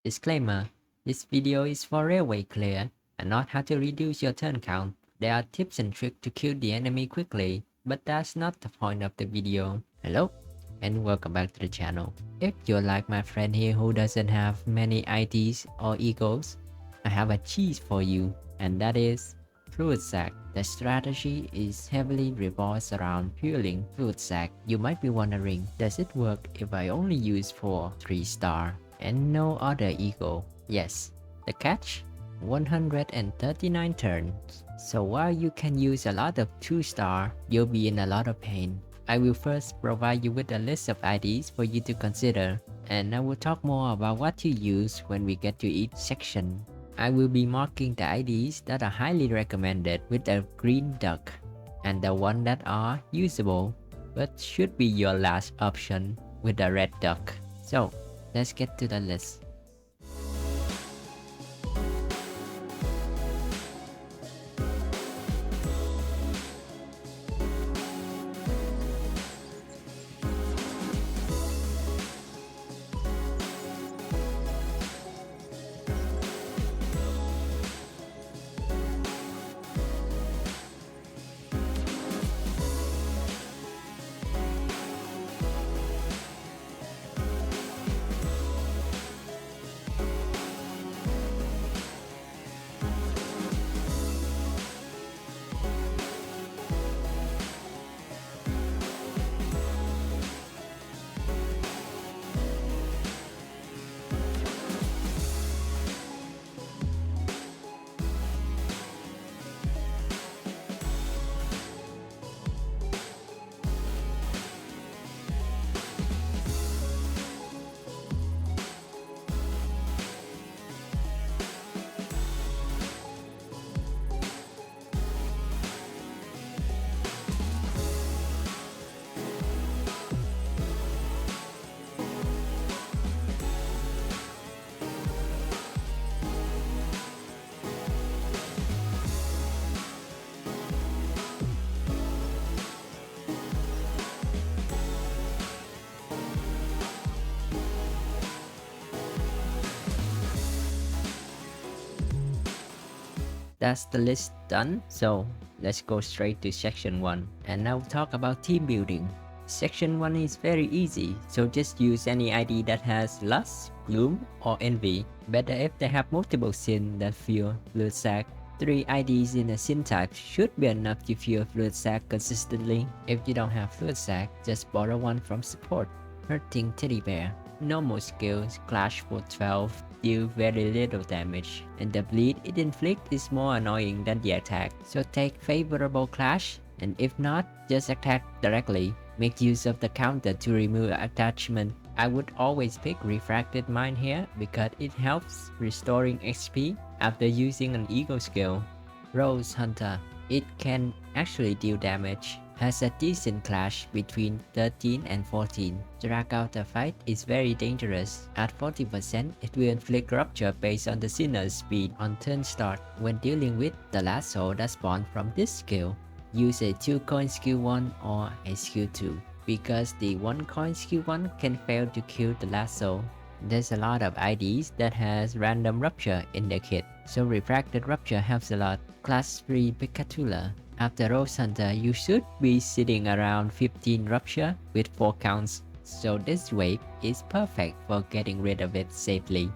Disclaimer: this video is for railway clear and not how to reduce your turn count. There are tips and tricks to kill the enemy quickly, but that's not the point of the video. Hello, and welcome back to the channel. If you're like my friend here who doesn't have many IDs or egos, I have a cheese for you, and that is Fluid Sac. The strategy is heavily revolves around fueling Fluid Sac. You might be wondering, does it work if I only use 3-star and no other ego? Yes. The catch? 139 turns. So while you can use a lot of 2-star, you'll be in a lot of pain. I will first provide you with a list of IDs for you to consider, and I will talk more about what to use when we get to each section. I will be marking the IDs that are highly recommended with a green duck, and the ones that are usable but should be your last option with a red duck. So let's get to the list. That's the list done, so let's go straight to section 1 and now talk about team building. Section 1 is very easy, so just use any ID that has Lust, Gloom, or Envy. Better if they have multiple sin that fuel Fluid Sac. 3 IDs in a sin type should be enough to fuel Fluid Sac consistently. If you don't have Fluid Sac, just borrow one from support. Hurting Teddy Bear. Normal skills, Clash for 12, deal very little damage, and the bleed it inflicts is more annoying than the attack. So take favorable Clash, and if not, just attack directly. Make use of the counter to remove attachment. I would always pick Refracted Mind here because it helps restoring XP after using an ego skill. Rose Hunter. It can actually deal damage. Has a decent clash between 13 and 14. Drag out the fight is very dangerous. At 40%, it will inflict rupture based on the sinner's speed on turn start. When dealing with the lasso that spawned from this skill, use a 2-coin skill 1 or a skill 2, because the 1-coin skill 1 can fail to kill the lasso. There's a lot of IDs that has random rupture in the kit, so refracted rupture helps a lot. Class 3 Picatula. After Rose Hunter, you should be sitting around 15 rupture with 4 counts, so this wave is perfect for getting rid of it safely.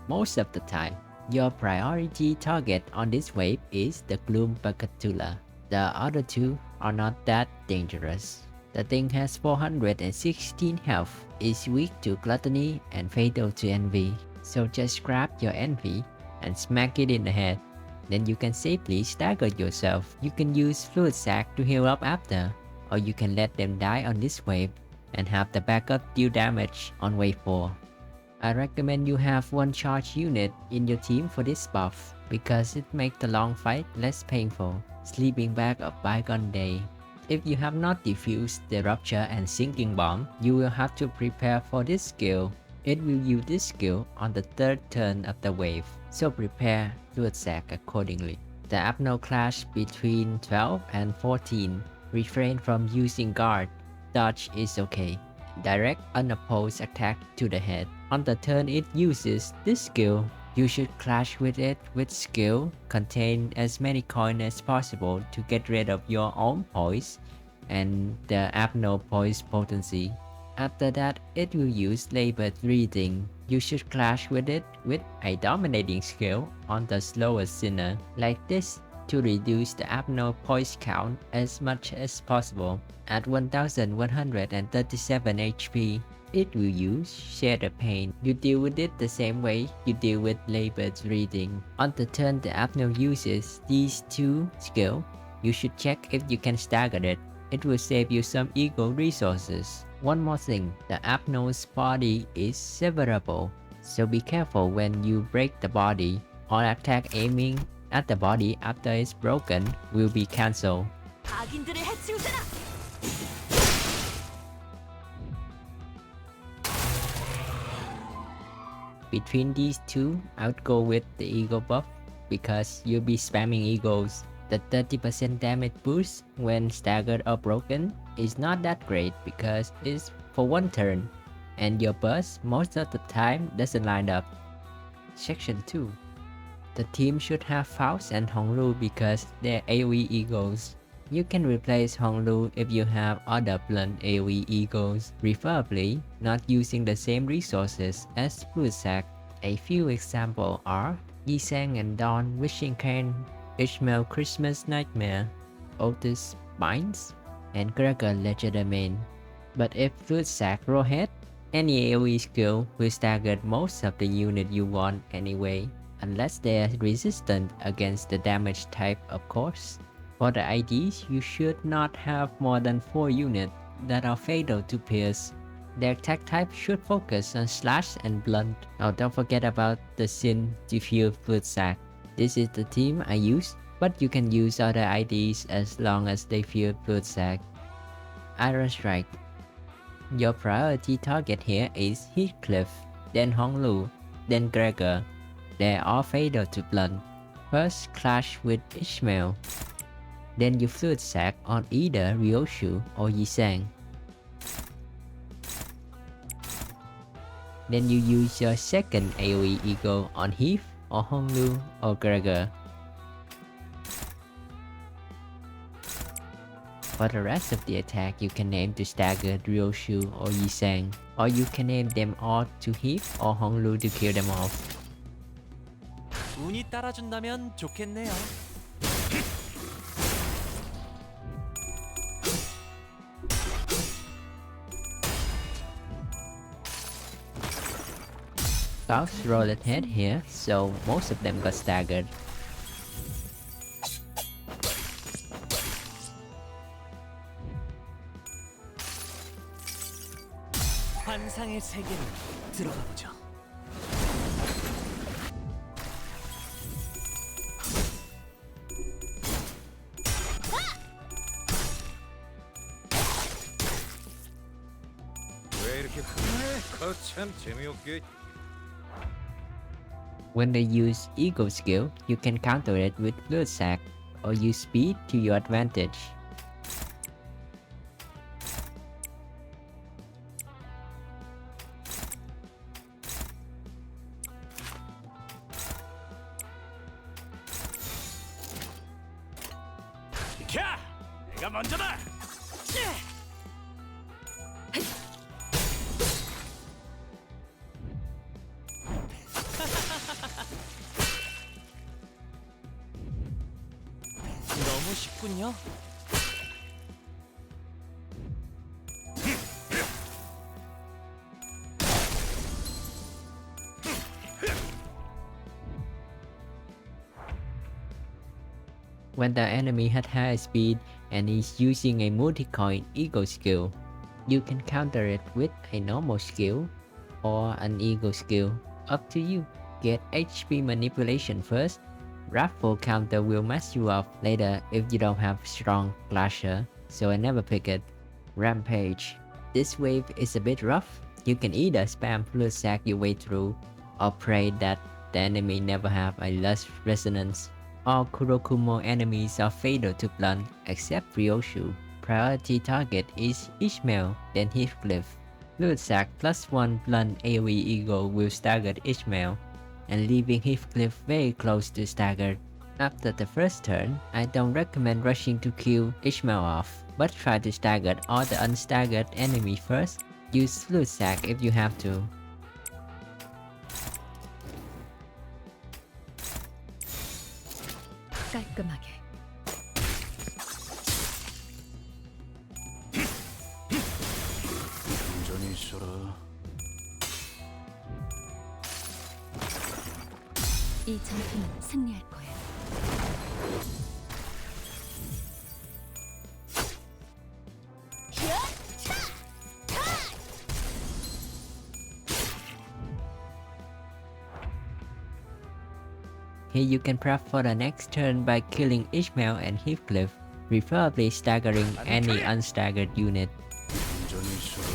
Most of the time, your priority target on this wave is the Gloom Picatula. The other 2 are not that dangerous. The thing has 416 health, is weak to Gluttony and fatal to Envy, so just grab your Envy and smack it in the head. Then you can safely stagger yourself. You can use Fluid Sac to heal up after, or you can let them die on this wave and have the backup deal damage on wave 4. I recommend you have one charge unit in your team for this buff because it makes the long fight less painful. Sleeping Bag of Bygone Day. If you have not defused the Rupture and Sinking Bomb, you will have to prepare for this skill. It will use this skill on the 3rd turn of the wave, so prepare Fluid Sac accordingly. The Abno clash between 12 and 14. Refrain from using guard. Dodge is okay. direct unopposed attack to the head. On the turn it uses this skill, you should clash with it with skill, contain as many coins as possible to get rid of your own poise and the abnormal poise potency. After that, it will use labor reading. You should clash with it with a dominating skill on the slowest sinner, like this, to reduce the abnormal poise count as much as possible. At 1137 HP, it will use Share the Pain. You deal with it the same way you deal with labored reading. On the turn the abnormal uses these two skills, you should check if you can stagger it. It will save you some ego resources. One more thing, the abnormal's body is severable, so be careful when you break the body. All attack aiming at the body after it's broken will be cancelled. 악인들을 해치우잖아. Between these two, I would go with the ego buff because you'll be spamming egos. The 30% damage boost when staggered or broken is not that great because it's for one turn, and your burst most of the time doesn't line up. Section 2. The team should have Faust and Honglu because they're AoE egos. You can replace Honglu if you have other blunt AoE egos, preferably not using the same resources as Fluid Sac. A few examples are Yiseng and Dawn Wishing Cane, Ishmael Christmas Nightmare, Otis Binds, and Gregor Legerdemain. But if Fluid Sac roll head, any AoE skill will stagger most of the unit you want anyway, unless they are resistant against the damage type of course. For the IDs, you should not have more than 4 units that are fatal to pierce. Their attack type should focus on slash and blunt. Oh, don't forget about the Sin Diffuse Fluid Sac. This is the team I use, but you can use other IDs as long as they feel Fluid Sac. Iron Strike. Your priority target here is Heathcliff, then Honglu, then Gregor. They are all fatal to blunt. First clash with Ishmael. Then you Fluid Sac on either Ryoshu or Yiseng. Then you use your second AoE ego on Heath or Honglu or Gregor. For the rest of the attack, you can aim to stagger Ryoshu or Yiseng, or you can aim them all to Heath or Honglu to kill them off. 운이 따라준다면 좋겠네요. Faust rolled ahead here, so most of them got staggered. 환상의 세계로 들어가 보죠. 왜 이렇게 흥해? 거참 재미없게. When they use Ego skill, you can counter it with Fluid Sac, or use speed to your advantage. 비켜! 내가 먼저다! 너무 쉽군요. When the enemy had high speed and is using a multi-coin Ego skill, you can counter it with a normal skill or an Ego skill, up to you. Get HP manipulation first. Raffle counter will mess you up later if you don't have strong clasher, so I never pick it. Rampage. This wave is a bit rough. You can either spam Fluid Sac your way through, or pray that the enemy never have a Lust Resonance. All Kurokumo enemies are fatal to blunt except Ryoshu. Priority target is Ishmael, then Heathcliff. Fluid Sack plus 1 blunt AoE Eagle will stagger Ishmael, and leaving Heathcliff very close to staggered. After the first turn, I don't recommend rushing to kill Ishmael off, but try to stagger all the unstaggered enemy first. Use Fluid Sack if you have to. 깔끔하게. 안전히 있어라. 이 전투는 승리할 거야. Here you can prep for the next turn by killing Ishmael and Heathcliff, preferably staggering any unstaggered unit. 안전히 있어라.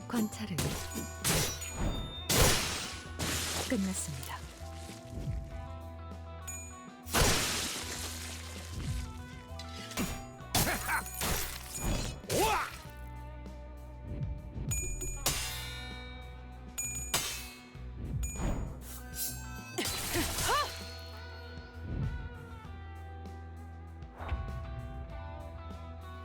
관찰은 끝났습니다.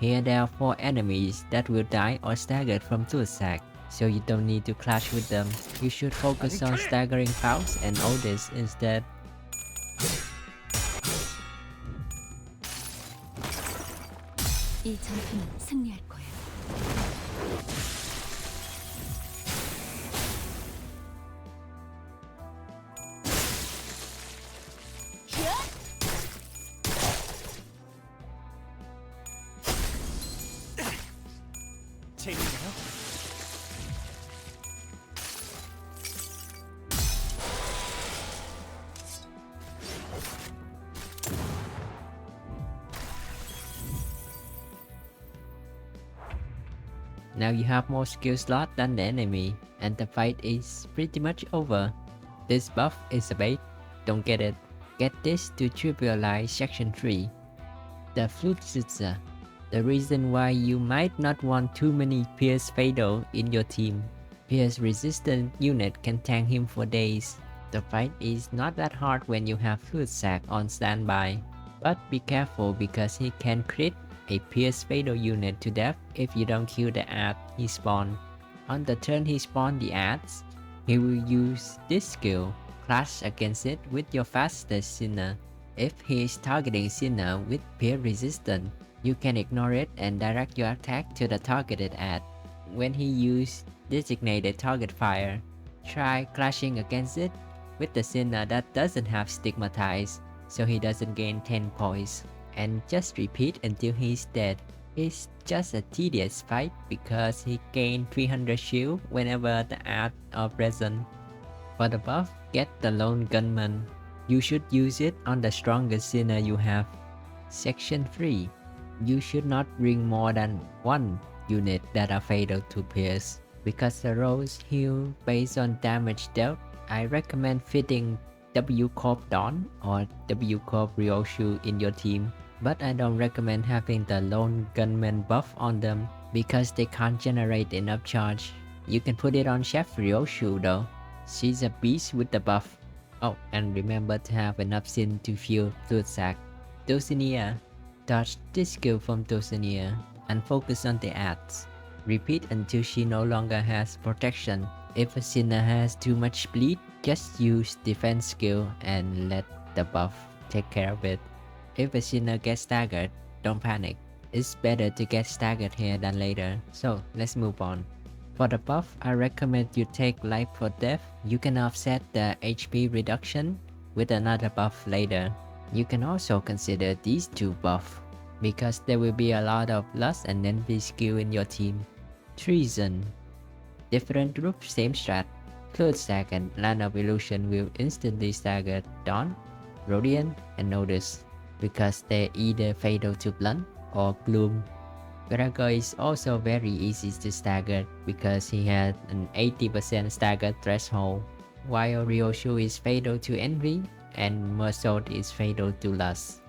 Here there are 4 enemies that will die or staggered from Fluid Sack, so you don't need to clash with them. You should focus on staggering Faust and Otis instead. 이 전투는 승리할 거야. 재밌나요? Now you have more skill slot than the enemy, and the fight is pretty much over. This buff is a bait, don't get it. Get this to trivialize section 3. The Flute Sitzer. The reason why you might not want too many Pierce Fatal in your team. Pierce resistant unit can tank him for days. The fight is not that hard when you have Fluid Sack on standby. But be careful because he can crit a Pierce Fatal unit to death if you don't kill the ad he spawned. On the turn he spawned the ads, he will use this skill, clash against it with your fastest Sinner. If he is targeting Sinner with Pierce resistant, you can ignore it and direct your attack to the targeted ad. When he used designated target fire, try clashing against it with the Sinner that doesn't have stigmatized, so he doesn't gain 10 points. And just repeat until he's dead. It's just a tedious fight because he gained 300 shield whenever the ads are present. For the buff, get the Lone Gunman. You should use it on the strongest Sinner you have. Section 3. You should not bring more than 1 unit that are fatal to Pierce. Because the rolls heal based on damage dealt, I recommend fitting W Corp Dawn or W Corp Ryoshu in your team. But I don't recommend having the Lone Gunman buff on them because they can't generate enough charge. You can put it on Chef Ryoshu though. She's a beast with the buff. Oh, and remember to have enough sin to fuel Fluid Sack. Dulcinea. Dodge this skill from Dulcinea and focus on the ads. Repeat until she no longer has protection. If a Sinner has too much bleed, just use defense skill and let the buff take care of it. If a Sinner gets staggered, don't panic. It's better to get staggered here than later, so let's move on. For the buff, I recommend you take Life for Death. You can offset the HP reduction with another buff later. You can also consider these 2 buffs because there will be a lot of Lust and Envy skill in your team. Treason. Different group, same strat. Fluid Sack and Land of Illusion will instantly stagger Dawn, Rodian, and Notice because they're either fatal to Blunt or Gloom. Gregor is also very easy to stagger because he had an 80% stagger threshold, while Ryoshu is fatal to Envy and Mersault is fatal to Lust.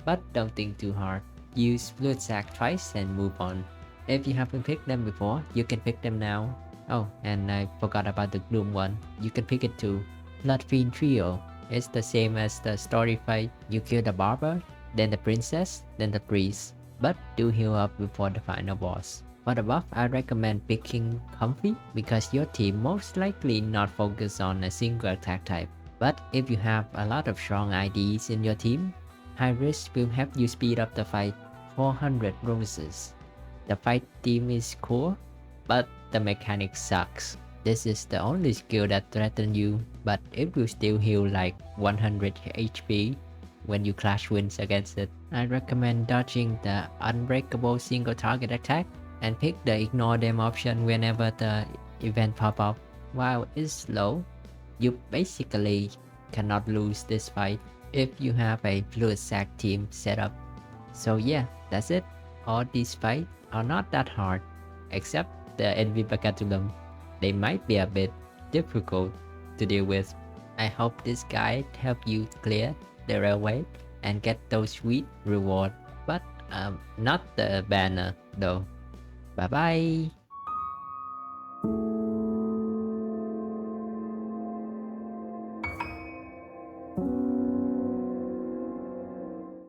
But don't think too hard. Use Fluid Sack twice and move on. If you haven't picked them before, you can pick them now. Oh, and I forgot about the Gloom one. You can pick it too. Blood Fiend Trio. It's the same as the story fight. You kill the barber, then the princess, then the priest. But do heal up before the final boss. For the buff, I recommend picking Comfy because your team most likely not focus on a single attack type. But if you have a lot of strong IDs in your team, High Risk will help you speed up the fight 400 roses. The fight theme is cool, but the mechanic sucks. This is the only skill that threatens you, but it will still heal like 100 HP when you clash wins against it. I recommend dodging the unbreakable single target attack and pick the ignore them option whenever the event pop up. While it's slow, you basically cannot lose this fight if you have a Fluid Sack team set up. So yeah, that's it. All these fights are not that hard, except the Envy Bacatulum. They might be a bit difficult to deal with. I hope this guide helped you clear the railway and get those sweet reward, but not the banner though. Bye bye.